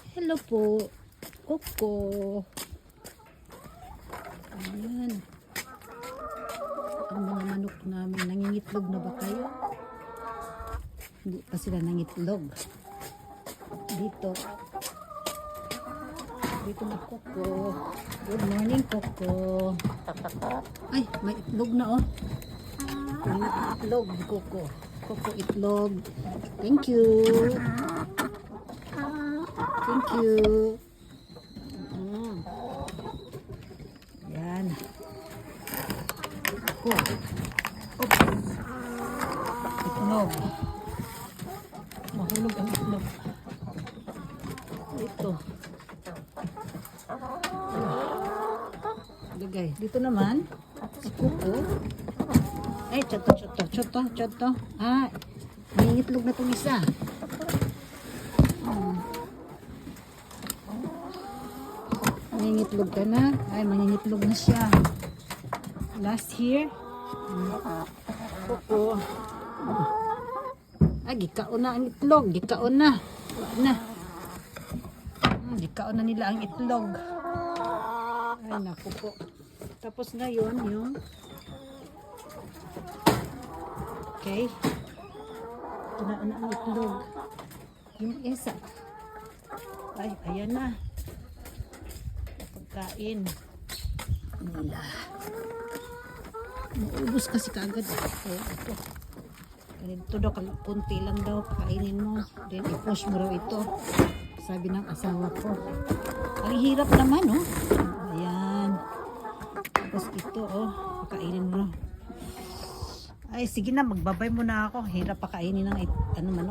Hello po, Coco. Ayan. Ang mga manok namin, nangingitlog na ba kayo? Hindi pa sila nangitlog. Dito. Dito na Coco. Good morning, Coco. Ay, may itlog na oh. May itlog, Coco. Coco itlog. Thank you. Thank you. Yan. Coco. Itlog. Mahulog ang itlog. Ito. Lagay. Dito naman, si Coco. Ay, choto. Ah, may itlog na itong isa. Mangingitlog ka na. Ay, mangingitlog na siya. Last here. Coco. Ay, gikaon na ang itlog. Gikaon na. Gikaon na nila ang itlog. Ay, naku po. Tapos ngayon, yung okay. Ito na ang itlog. Yung isa. Ay, ayan na. Pagkain nila. Maubos kasi kaagad. Ito. Ganito daw, kunti lang daw. Kainin mo. Then, i-push mo raw ito. Sabi ng asawa ko. Ang hirap naman, oh. Ayan. Tapos ito, oh. Pakainin mo. Ay, sige na. Magbabay muna ako. Hirap pakainin ng manok.